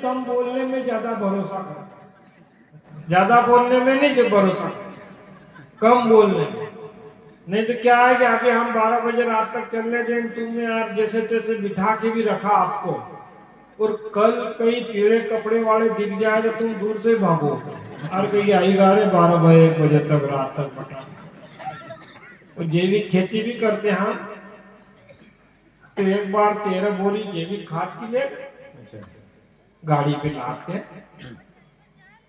कम बोलने में ज्यादा भरोसा करते, ज्यादा बोलने में नहीं जो भरोसा करते, कम बोलने में। नहीं तो क्या है कि अभी हम 12 बजे रात तक चलने दें, तुमने यार जैसे तैसे बिठा के भी रखा आपको, और कल कई पीले कपड़े वाले दिख जाए तो तुम दूर से भागो और कहीं आएगा रे 12 बजे 1 बजे तक रात तक बटा। और जैविक खेती भी करते हैं हम, तो एक बार 13 बोरी जैविक खाद की ले गाड़ी पे लाद के,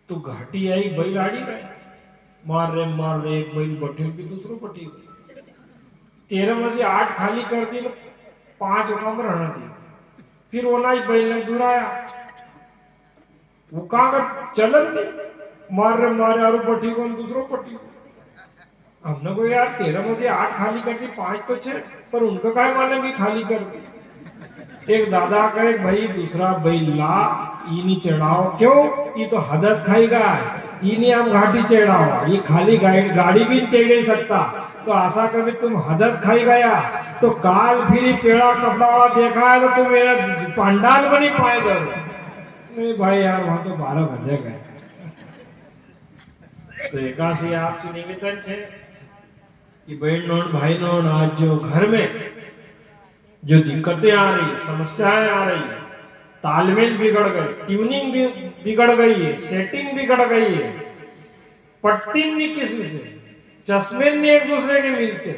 तो घाटी आई बैलगाड़ी गए, मार रहे एक बैल बटी भी दूसरों बटी, 13 में से 8 खाली कर दी, 5 कम रहना दी। फिर वो ना बैल ने दुराया, वो कहाँ का चलन थी, मार रहे और पट्टी को दूसरों पट्टी को। हमने को यार 13 में से 8 खाली कर दी, 5 तो 6, पर उनको काय मालूम भी खाली कर दी। एक दादा कहे भाई दूसरा बैल ला, ये नहीं चढ़ाओ, क्यों, ये तो हदस खाएगा, ये नहीं हम घाटी चढ़ाओ, ये खाली गाड़ी भी चढ़ नहीं सकता, तो आशा कभी तुम हदस खाई गया तो काल फिर पेड़ा कपड़ा वाला देखा है तो तुम मेरा पंडाल बनी पाएगा। नहीं भाई यार वहां तो 12 बजे गए। तो एकासी आपसे निवेदन है कि बहनों भाईयों, आज जो घर में जो दिक्कतें आ रही, समस्याएं आ रही, तालमेल बिगड़ गई, ट्यूनिंग भी बिगड़ गई है, सेटिंग बिगड़ गई है, पट्टी नहीं किसी से, चश्मे नहीं एक दूसरे के मिलते,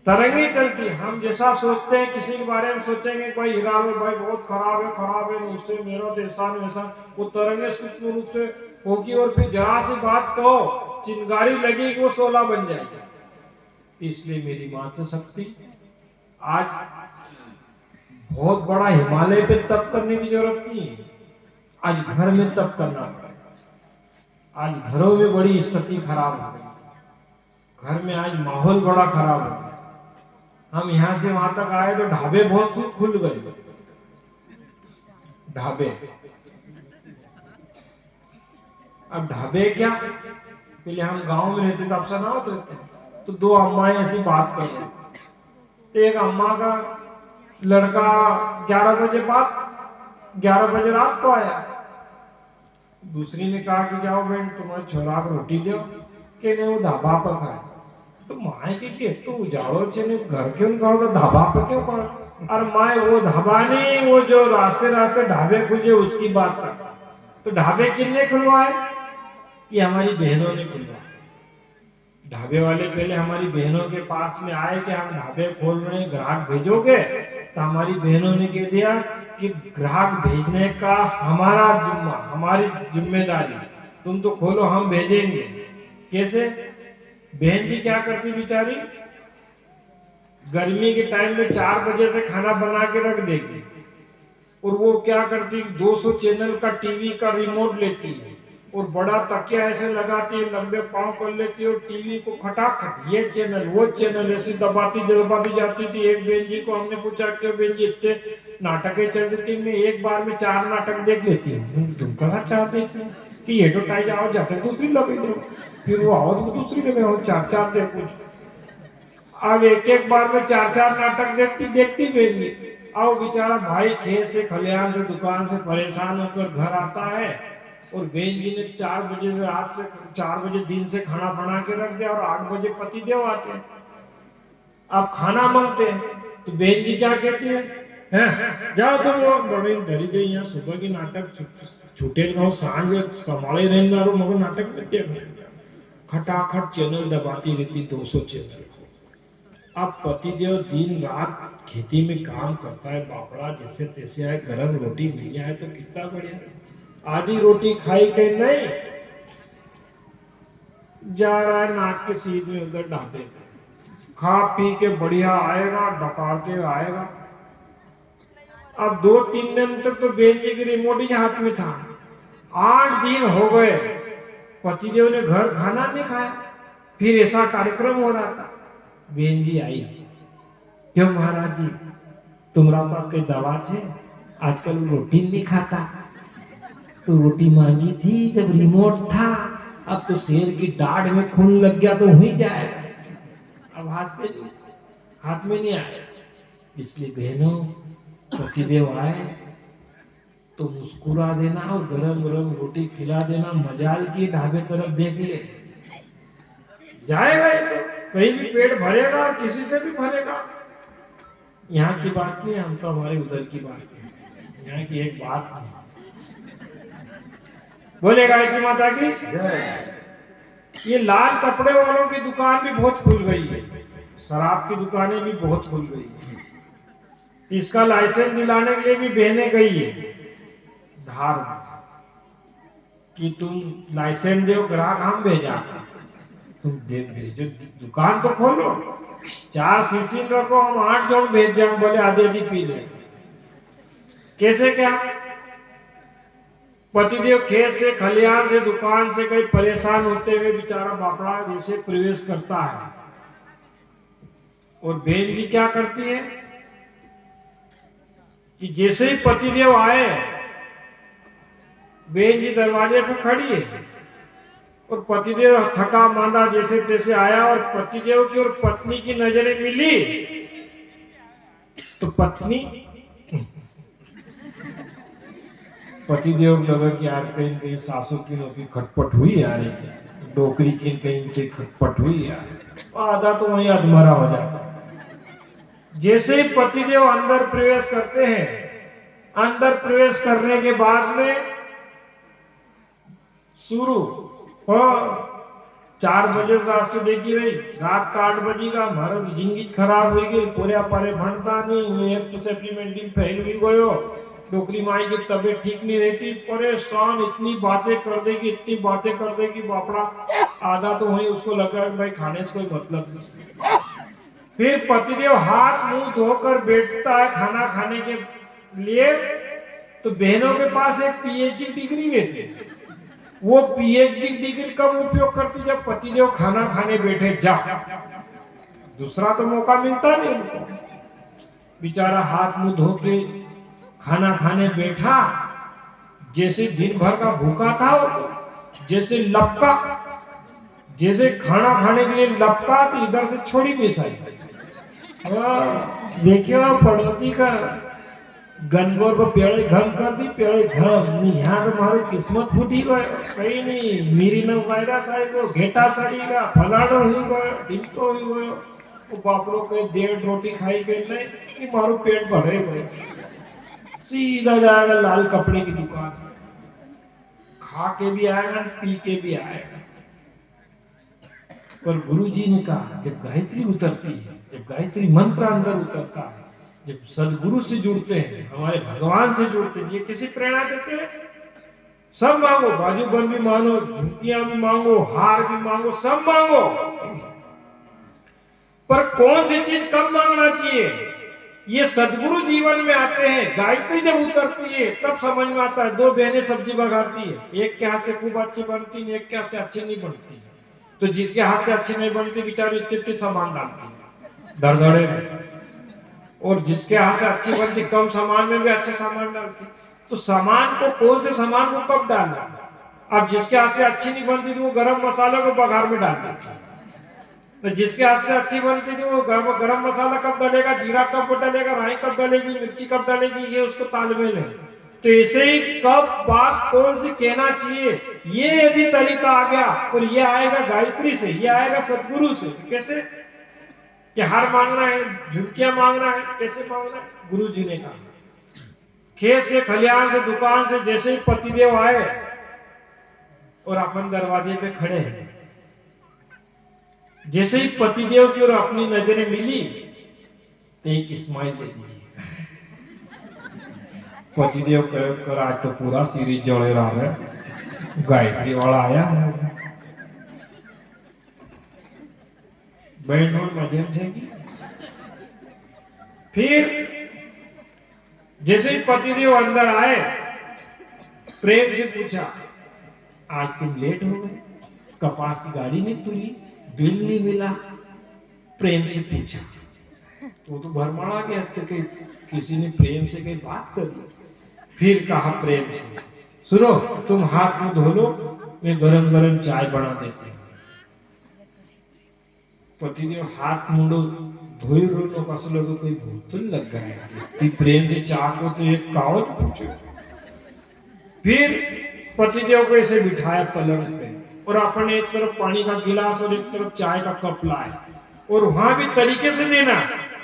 तरंगे चलती। हम जैसा सोचते हैं किसी के बारे में सोचेंगे भाई हीरा भाई बहुत खराब है उससे मेरा देसान वैसा, वो तरंगे सूक्ष्म रूप से होगी, और फिर जरा सी बात कहो चिंगारी लगेगी वो 16 बन जाएगी। इसलिए मेरी मातृशक्ति आज बहुत बड़ा हिमालय पे तप करने की जरूरत नहीं है, आज घर में तप करना पड़ेगा। आज घरों में बड़ी स्थिति खराब हो गई, घर में आज माहौल बड़ा खराब हो गया। हम यहां से वहां तक आए तो ढाबे बहुत खुल गए, ढाबे। अब ढाबे क्या, पहले हम गांव में रहते थे, अब सनावत रहते, तो 2 अम्माएं ऐसी बात कर रही, तो एक अम्मा का लड़का 11 बजे बाद 11 बजे रात को आया, दूसरी ने कहा कि जाओ बहन तुम्हारे छोरा को रोटी दो, कि नहीं वो ढाबा पर खाए। तो माए की तो उजाड़ो चेने घर क्यों करो, तो ढाबा पर क्यों करो, और माए वो ढाबा नहीं, वो जो रास्ते रास्ते ढाबे खुले उसकी बात कर। तो ढाबे किसने खुलवाए, ये हमारी बहनों ने खुलवाए। ढाबे वाले पहले हमारी बहनों के पास में आए कि हम ढाबे खोल रहे हैं, ग्राहक भेजोगे, तो हमारी बहनों ने कह दिया कि ग्राहक भेजने का हमारा जिम्मा, हमारी जिम्मेदारी, तुम तो खोलो हम भेजेंगे। कैसे, बहन जी क्या करती बेचारी, गर्मी के टाइम में 4 बजे से खाना बना के रख देगी, और वो क्या करती 200 चैनल का टीवी का रिमोट लेती है, और बड़ा तकिया ऐसे लगाती है, लंबे पांव कर लेती है, और टीवी को खटाखट ये चैनल वो चैनल ऐसी दबाती जाती थी। एक बहन जी को हमने पूछा क्यों बहन जी इतने नाटकें चल रही थी, मैं एक बार में 4 नाटक देख लेती हूँ। तुम कहा चाहते हो कि एडवर्टाइज आवाज जाते दूसरी लगे दो, फिर वो आवाज में दूसरी लगे, 4 देखो। अब एक बार में 4 नाटक देखती बहन जी। अब बेचारा भाई खेत से खलिहान से दुकान से परेशान होकर घर आता है, और बहन जी ने 4 बजे से रात से 4 बजे दिन से खाना बना के रख दिया, और 8 बजे पति देव आते हैं, अब खाना मांगते हैं। तो बहन जी क्या कहती है, जाओ तुम लोग बड़े डरी गई, यहाँ सुबह की नाटक छूटे रहो, सांझ संभाले रहने मगर नाटक में देखने, खटाखट चैनल दबाती रहती 200 चैनल। अब पतिदेव दिन रात खेती में काम करता है, बापड़ा जैसे तैसे आए, गरम रोटी मिल जाए तो कितना बढ़िया। आधी रोटी खाई के नहीं, जा रहा है नाक के सीध में उधर ढाबे, खा पी के बढ़िया आएगा, डकार के आएगा। अब 2-3 दिन तक तो बहन जी की रिमोट ही हाथ में था, 8 दिन हो गए पतिदेव ने घर खाना नहीं खाया। फिर ऐसा कार्यक्रम हो रहा था, बहन जी आई, क्यों महाराज जी तुम्हारा पास कोई दवा छे, आजकल रोटी नहीं खाता, तो रोटी मांगी थी जब रिमोट था, अब तो शेर की दाढ़ में खून लग गया तो हुई जाएगा, अब हाथ में नहीं आए। इसलिए बहनों पतिदेव आए, तो मुस्कुरा देना और गरम गरम रोटी खिला देना। मजाल की ढाबे तरफ देख ले, जाएगा ये तो कहीं भी पेट भरेगा और किसी से भी भरेगा। यहाँ की बात नहीं, हम तो हमारे उधर की बात है, यहाँ की एक बात नहीं। बोले गायत्री माता की ये लाल कपड़े वालों की दुकान भी बहुत खुल गई है, शराब की दुकानें भी बहुत खुल गई है, इसका लाइसेंस दिलाने के लिए भी बहने गई है धार में कि तुम लाइसेंस दो, ग्राहक हम भेजा, तुम भेजो, दुकान तो खोलो, 4 शीशी रखो, हम 8 जन भेज दें, बोले आधे आधी पी ले। कैसे क्या? पतिदेव खेत से, खलिहान से, दुकान से कहीं परेशान होते हुए बेचारा बापड़ा जैसे प्रवेश करता है, और बहन जी क्या करती है कि जैसे ही पतिदेव आए, बहन जी दरवाजे पर खड़ी है और पतिदेव थका मांदा जैसे तैसे आया और पतिदेव की और पत्नी की नजरें मिली तो पतिदेव लगा कि यार कहीं कहीं सासू की नौकरी खटपट हुई यार, डोकरी की कहीं कहीं खटपट हुई यार, आधा तो वहीं अधमरा हो जाता। जैसे ही पतिदेव अंदर प्रवेश करते हैं, अंदर प्रवेश करने के बाद में शुरू 4 बजे से आज तो देखी रही, रात का 8 बजे का हमारा जिंदगी खराब हो गई, पूरे पारे भणता नहीं, एक तो सप्लीमेंटरी फेल भी गयो, डोकरी माई की तबीयत ठीक नहीं रहती, परेशान, इतनी बातें कर देगी, इतनी बातें कर देगी बापड़ा, आधा तो वही उसको लगा भाई खाने से कोई मतलब नहीं। फिर पतिदेव हाथ मुंह धोकर बैठता है खाना खाने के लिए, तो बहनों के पास एक पीएचडी डिग्री रहती है, वो पीएचडी डिग्री कब उपयोग करती? जब पतिदेव खाना खाने बैठे, जा दूसरा तो मौका मिलता नहीं उनको। बेचारा हाथ मुंह धो के खाना खाने बैठा, जैसे दिन भर का भूखा था, जैसे लपका, जैसे खाना खाने के लिए लपका, तो इधर से छोड़ी मिस आई। देखियो पड़ोसी का गनगोर को पेड़े घम कर दी, पेड़े घम यहाँ तो मारो किस्मत फूटी गयो, कहीं नहीं मीरी न वायरस आई गयो, घेटा सड़ी गया, फलाड़ो हुई गयो, ढिंको हुई गयो, वो बापड़ो के 1.5 रोटी खाई गई नहीं कि मारो पेट भरे गए, सीधा जाएगा लाल कपड़े की दुकान, खा के भी आएगा पी के भी आएगा। पर गुरु जी ने कहा जब गायत्री उतरती है, जब गायत्री मंत्र अंदर उतरता है, जब सदगुरु से जुड़ते हैं, हमारे भगवान से जुड़ते हैं, ये किसी प्रेरणा देते हैं? सब मांगो, बाजूबंद भी मांगो, झुमकियां भी मांगो, हार भी मांगो, सब मांगो, पर कौन सी चीज कब मांगना चाहिए? ये सदगुरु जीवन में आते हैं, गायत्री जब उतरती है तब समझ में आता है। 2 बहनें सब्जी बघारती है, एक के हाथ से खूब अच्छी बनती है, एक के हाथ से अच्छी नहीं बनती, तो जिसके हाथ से अच्छी नहीं बनती बेचारी इतने सामान डालती है धड़धड़े में, और जिसके हाथ से अच्छी बनती कम सामान में भी अच्छा सामान डालती। तो सामान को, कौन से सामान को कब डालना? अब जिसके हाथ से अच्छी नहीं बनती तो वो गरम मसाला को बघार में डाल देता है, तो जिसके हाथ से अच्छी बनती तो वो गरम मसाला कब डालेगा, जीरा कब डालेगा, राई कब डालेगी, मिर्ची कब डालेगी, ये उसको तालमेल है। तो ऐसे ही कब बात कौन सी कहना चाहिए, ये यदि तरीका आ गया, और ये आएगा गायत्री से, ये आएगा सदगुरु से। कैसे? कि हार मांगना है, झुमकियां मांगना है, कैसे मांगना है? गुरु जी ने कहा। खेत से, खलिहान से, दुकान से जैसे ही पतिदेव आए और अपन दरवाजे पे खड़े हैं, जैसे ही पतिदेव की और अपनी नजरें मिली तो एक स्माइल दे दीजिए। पतिदेव कर आज तो पूरा सीरीज जड़े रहा है, गायत्री वाला आया है, बैठो मजे में। फिर जैसे ही पतिदेव अंदर आए, प्रेम से पूछा आज तुम लेट हो गए, कपास की गाड़ी नहीं तुली, बिल नहीं मिला, प्रेम से पूछा। वो तो भरमाड़ा गया कि किसी ने प्रेम से कहीं बात कर दी। फिर कहा प्रेम से, सुनो तुम हाथ मुंह धो लो, मैं गरम गरम चाय बना देती हूँ। पतिदेव हाथ मुंह धोई रो कसलो कोई भूत लग गया, प्रेम से चाह को तो एक कावज पूछो, फिर पतिदेव को ऐसे बिठाया पलंग पे और अपन एक तरफ पानी का गिलास और एक तरफ चाय का कप लाए और वहां भी तरीके से देना,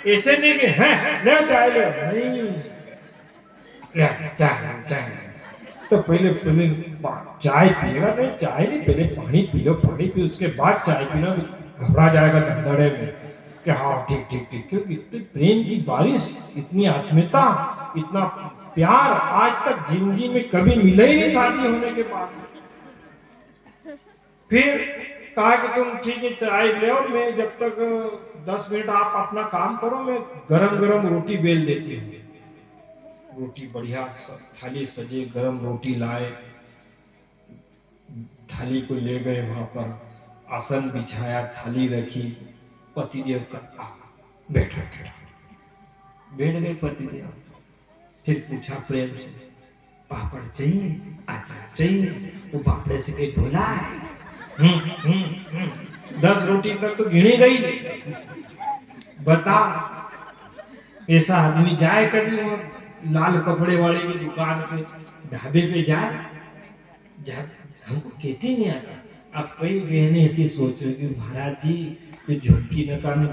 ऐसे नहीं कि है ले चाय ले, नहीं ले चाय चाय। तो पहले पहले चाय पिएगा, नहीं चाय नहीं, पहले पानी पी लो, पानी पी उसके बाद चाय पीना, तो घबरा जाएगा धड़धड़े में कि हाँ ठीक ठीक ठीक। क्योंकि इतनी प्रेम की बारिश, इतनी आत्मीयता, इतना प्यार आज तक जिंदगी में कभी मिला ही नहीं शादी होने के बाद। फिर कहा कि तुम ठीक है चाय ले और मैं जब तक 10 मिनट आप अपना काम करो, मैं गरम गरम रोटी बेल देती हूँ। रोटी बढ़िया थाली सजे, गरम रोटी लाए, थाली को ले गए वहां पर, आसन बिछाया, थाली रखी, पतिदेव का बैठो बैठ गए पतिदेव। फिर पूछा प्रेम से, पापड़ चाहिए, अचार चाहिए? वो पापड़े से कहीं बोला है? 10 रोटी तक तो गिनी गई। बता, ऐसा आदमी जाए कभी वो लाल कपड़े वाले की दुकान पे, ढाबे पे जाए? हमको कहते नहीं आता। अब कई बहनें ऐसी सोच रही कि महाराज जी ये झुमकी नकान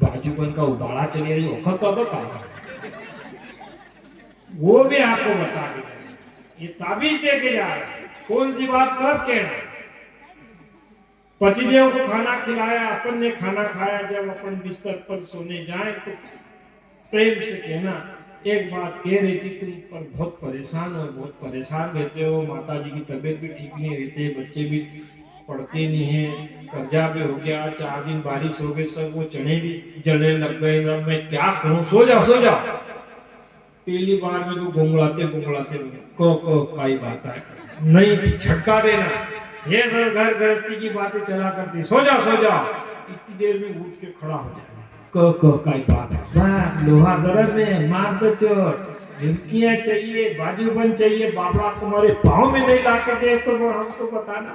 बाजूबन का उबाड़ा चले रही ओखा कब का, वो भी आपको बता देगा। ये ताबीज दे के जा रहा है, कौन सी बात कब कहना। पतिदेव को खाना खिलाया, अपन ने खाना खाया, जब अपन बिस्तर पर सोने जाए तो प्रेम से कहना, एक बात कह रही थी, तुम पर बहुत परेशान हो, बहुत परेशान रहते हो, माता जी की तबीयत भी ठीक नहीं रहती, बच्चे भी पढ़ते नहीं है, कर्जा भी हो गया, 4 दिन बारिश हो गई, सब वो चने भी जलने लग गए, मैं क्या करूं, सो जाओ सो जाओ। पहली बार में तो घुंघलाते घुंघलाते को काई बात है, नहीं झटका देना, ये सब घर गृहस्थी की बातें चला करती, सो जाओ सो जाओ। इतनी देर में उठ के खड़ा हो जाए, काई बात है, बस लोहा गरम है, मार दो चोट, झुमकियां चाहिए, बाजूबंद चाहिए, बाबा तुम्हारे पाँव में नहीं ला के दे तो वो हमको बताना।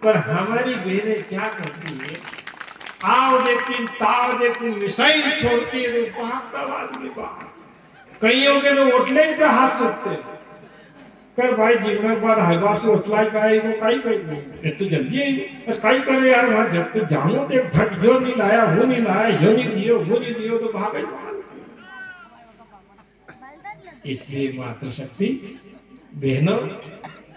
पर हमारी बहनें क्या करती है, आओ देखती ताव देखती, मिसाइल छोड़ती है तो भागता आदमी बाहर, कईयों के तो ओटले पे हाथ सूखते कर भाई जीवन पर हाईवा से ओटलाई पाए वो काई कर तो जल्दी आई बस काई करे यार, वहां जब तक जाऊं तो भट जो नहीं लाया वो नहीं लाया, यो नहीं दियो वो नहीं दियो, तो भागे बाहर। इसलिए मातृशक्ति बहनों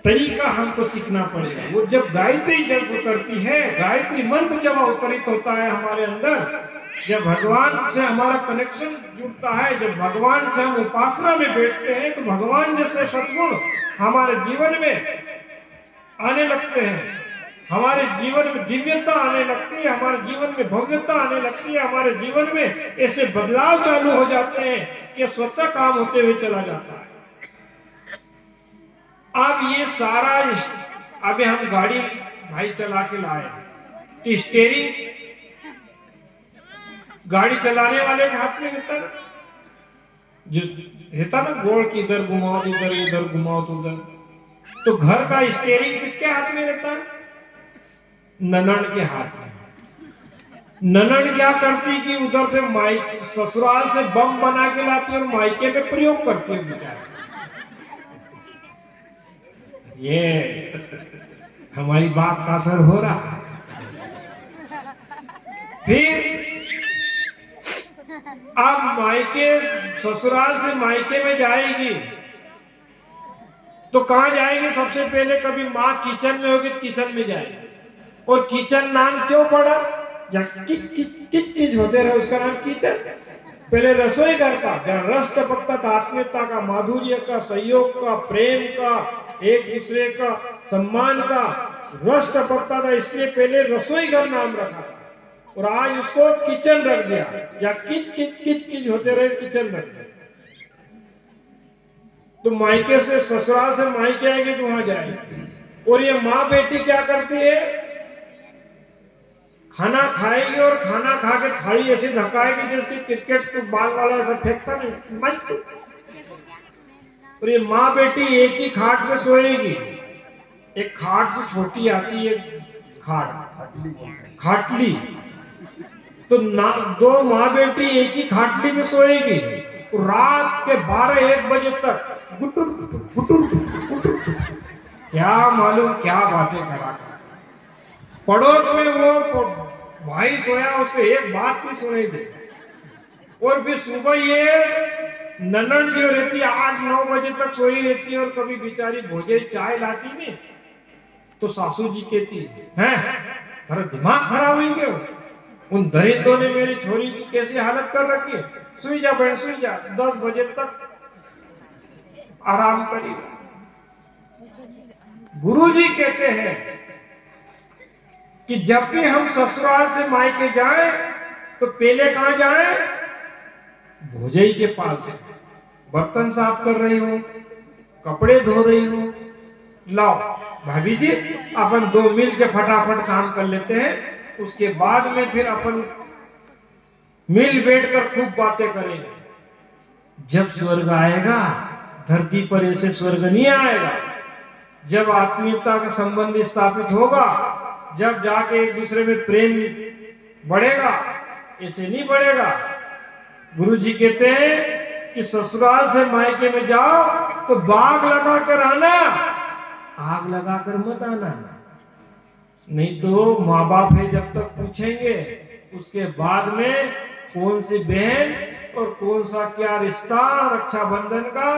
तरीका हमको सीखना पड़ेगा। वो जब गायत्री जब उतरती है, गायत्री मंत्र जब अवतरित होता है हमारे अंदर, जब भगवान से हमारा कनेक्शन जुड़ता है, जब भगवान से हम उपासना में बैठते हैं, तो भगवान जैसे सद्गुण हमारे जीवन में आने लगते हैं, हमारे जीवन में दिव्यता आने लगती है, हमारे जीवन में भव्यता आने लगती है, हमारे जीवन में ऐसे बदलाव चालू हो जाते हैं कि स्वतः काम होते हुए चला जाता है। अब ये सारा अभी हम गाड़ी भाई चला के लाए, तो स्टीयरिंग गाड़ी चलाने वाले के हाथ में रहता ना, जो रहता ना गोल की इधर घुमाओ तो इधर, उधर घुमाओ तो उधर, तो घर का स्टीयरिंग किसके हाथ में रहता है? ननद के हाथ में। ननद क्या करती कि उधर से ससुराल से बम बना के लाती और मायके पे प्रयोग करती है बेचारी। ये हमारी बात का असर हो रहा है। फिर अब मायके ससुराल से मायके में जाएगी तो कहां जाएगी? सबसे पहले कभी माँ किचन में होगी तो किचन में जाएगी, और किचन नाम क्यों पड़ा? जब किच किच किच किच होते रहे उसका नाम किचन। पहले रसोई करता, जब रस टपकता था, आत्मीयता का, माधुर्य का, सहयोग का, प्रेम का, एक दूसरे का सम्मान का रस टपकता था, इसलिए पहले रसोई घर नाम रखा था, और आज उसको किचन रख दिया। या किच किच किच किच होते रहे किचन रख दिया। तो मायके से ससुराल से मायके आएगी तो वहां जाएगी, और ये माँ बेटी क्या करती है? खाना खाएगी और खाना खा के थाली ऐसे धकाएगी जैसे क्रिकेट के बाल वाला ऐसा फेंकता नहीं मंच। और ये माँ बेटी एक ही खाट में सोएगी, एक खाट से छोटी आती है खाटली, तो दो माँ बेटी एक ही खाटली में सोएगी, रात के 12-1 बजे तक गुटुर गुटुर गुटुर क्या मालूम क्या बातें करा कर। पड़ोस में वो भाई सोया, उसको एक बात नहीं सुनाई दे। और फिर सुबह ये ननद जो रहती है 8-9 बजे तक सोई रहती है, और कभी बेचारी भोजे चाय लाती नहीं तो सासू जी कहती है तेरा दिमाग खराब हुई क्यों, उन दरिंदों ने मेरी छोरी की कैसी हालत कर रखी है, सुई जा बहन सुई जा, 10 बजे तक आराम करी। गुरुजी कहते हैं कि जब भी हम ससुराल से मायके जाएं तो पहले कहां जाएं? भोजई के पास। बर्तन साफ कर रही हूं, कपड़े धो रही हूं, लाओ भाभी जी अपन 2 मिल के फटाफट काम कर लेते हैं, उसके बाद में फिर अपन मिल बैठकर खूब बातें करेंगे। जब स्वर्ग आएगा धरती पर ऐसे स्वर्ग नहीं आएगा। जब आत्मीयता का संबंध स्थापित होगा, जब जाके एक दूसरे में प्रेम बढ़ेगा, ऐसे नहीं बढ़ेगा। गुरु जी कहते हैं कि ससुराल से मायके में जाओ तो बाग लगा कर आना, आग लगा कर मत आना, नहीं तो माँ बाप है जब तक पूछेंगे उसके बाद में कौन सी बहन और कौन सा क्या रिश्ता, रक्षाबंधन का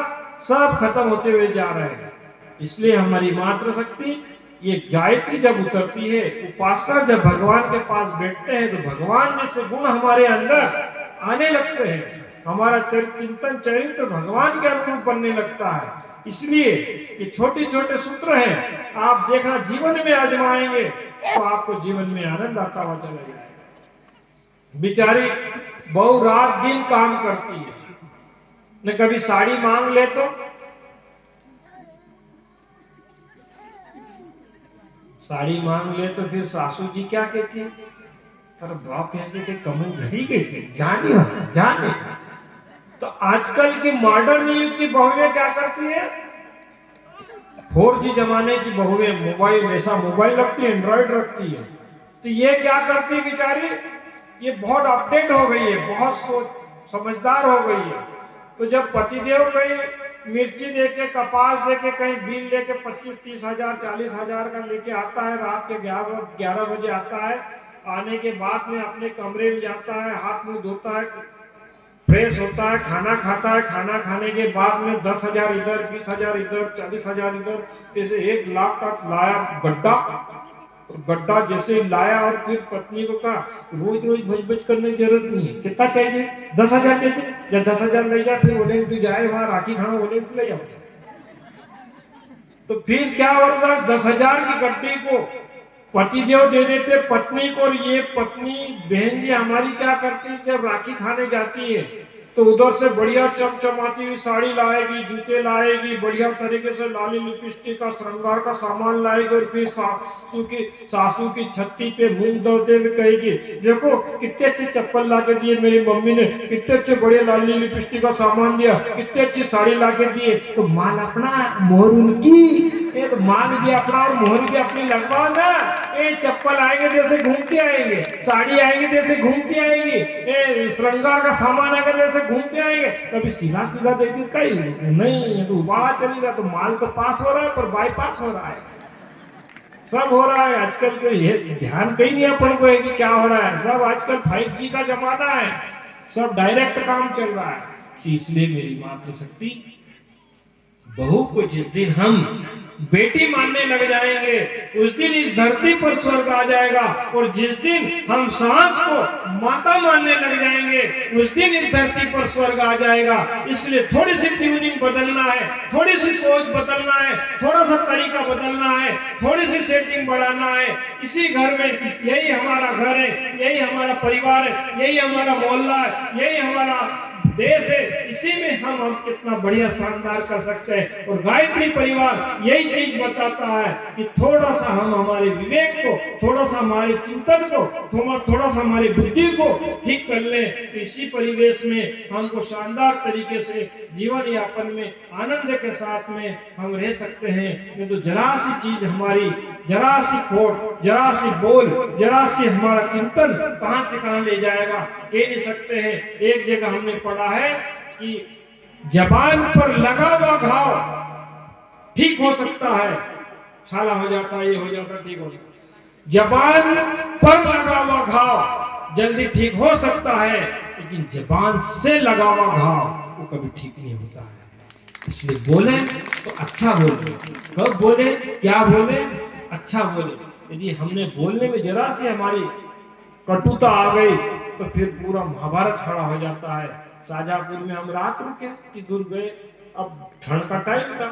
सब खत्म होते हुए जा रहे हैं। इसलिए हमारी मातृशक्ति ये गायत्री जब उतरती है, उपासक जब भगवान के पास बैठते हैं तो भगवान जैसे गुण हमारे अंदर आने लगते हैं, हमारा चिंतन चरित्र भगवान के अनुरूप बनने लगता है। इसलिए ये छोटे छोटे सूत्र हैं, आप देखना जीवन में आजमाएंगे तो आपको जीवन में आनंद आता हुआ चला जाएगा। बेचारी बहु रात दिन काम करती है, न कभी साड़ी मांग ले तो साड़ी मांग ले तो फिर सासू जी क्या कहती है, अरे बाप ऐसे के कमल घड़ी के जाने। तो आजकल के मॉडर्न युग की बहुएं क्या करती है, 4G जमाने की बहुएं मोबाइल, ऐसा मोबाइल रखती है, एंड्रॉइड रखती है, तो ये क्या करती है बेचारी, ये बहुत अपडेट हो गई है, बहुत समझदार हो गई है। तो जब पतिदेव कहीं मिर्ची देके, कपास देके, कहीं बिल लेके 25-30 हजार 40 हजार का लेके आता है, रात के 11 बजे आता है, आने के बाद में अपने कमरे में जाता है, हाथ मुंह धोता है, फ्रेश होता है, खाना खाता है, खाना खाने के बाद में 10 हजार इधर, 20 हजार इधर, 40 हजार इधर, जैसे 1 लाख का लाया गड्ढा जैसे लाया। और फिर पत्नी को कहा रोज रोज भज करने की जरूरत नहीं है, कितना चाहिए, 10 हजार चाहिए, या 10 हजार ले जा, फिर बोले तू जाए वहां राखी खाना, बोले ले जाओ। तो फिर क्या होगा, 10 हजार की गड्ढी को पतिदेव दे देते पत्नी को, और ये पत्नी बहन जी हमारी क्या करती है, जब राखी खाने जाती है तो उधर से बढ़िया चमचमाती हुई साड़ी लाएगी, जूते लाएगी, बढ़िया तरीके से लाली लिपस्टिक का श्रृंगार का सामान लाएगी, और फिर सासू की छत्ती पे मुंह दौड़ते हुए कहेगी देखो कितने अच्छे चप्पल ला के दिए मेरी मम्मी ने, कितने अच्छे बढ़िया लाली लिपस्टिक का सामान दिया, कितने अच्छी साड़ी ला के दिए। तो माल अपना मोहर उनकी, तो माल भी अपना और मोहर भी अपनी लगवाओ ना। ये चप्पल आएंगे जैसे घूमते आएंगे, साड़ी आएंगे जैसे घूमती आएंगी, श्रृंगार का सामान आएगा जैसे घूमते आएंगे। कभी सीधा सीधा देखते कहीं नहीं, तो उबाड़ा चली रहा, तो माल तो पास हो रहा है पर बाईपास हो रहा है, सब हो रहा है। आजकल के ये ध्यान कहीं नहीं अपन को है कि क्या हो रहा है, सब आजकल 5G का जमाना है, सब डायरेक्ट काम चल रहा है। इसलिए मेरी मातृशक्ति बहू को जिस दिन हम बेटी मानने लग जाएंगे उस दिन इस धरती पर स्वर्ग आ जाएगा, और जिस दिन हम सास को माता मानने लग जाएंगे उस दिन इस धरती पर स्वर्ग आ जाएगा। इसलिए थोड़ी सी ट्यूनिंग बदलना है, थोड़ी सी सोच बदलना है, थोड़ा सा तरीका बदलना है, थोड़ी सी सेटिंग बढ़ाना है। इसी घर में, यही हमारा घर है, यही हमारा परिवार है, यही हमारा मोहल्ला है, यही हमारा देश है, इसी में हम कितना बढ़िया शानदार कर सकते हैं। और गायत्री परिवार यही चीज बताता है कि थोड़ा सा हम हमारे विवेक को, थोड़ा सा हमारे चिंतन को, थोड़ा सा हमारी बुद्धि को ठीक कर ले, तो इसी परिवेश में हमको शानदार तरीके से जीवन यापन में आनंद के साथ में हम रह सकते हैं। नहीं तो जरा सी चीज हमारी, जरा सी खोट, जरा सी बोल, जरा सी हमारा चिंतन कहां से कहां ले जाएगा कह नहीं सकते हैं। एक जगह हमने पढ़ा है कि जबान पर लगा हुआ घाव ठीक हो सकता है, छाला हो जाता, ये हो जाता, ठीक हो जाता। जबान पर लगा हुआ घाव जल्दी ठीक हो सकता है, लेकिन जबान से लगा हुआ घाव वो कभी ठीक नहीं होता है। इसलिए बोले तो अच्छा बोले, कब बोले, क्या बोले, अच्छा बोले। यदि हमने बोलने में जरा सी हमारी कटुता आ गई तो फिर पूरा महाभारत खड़ा हो जाता है। शाजापुर में हम रात रुके कि दूर गए, अब ठंड का टाइम था,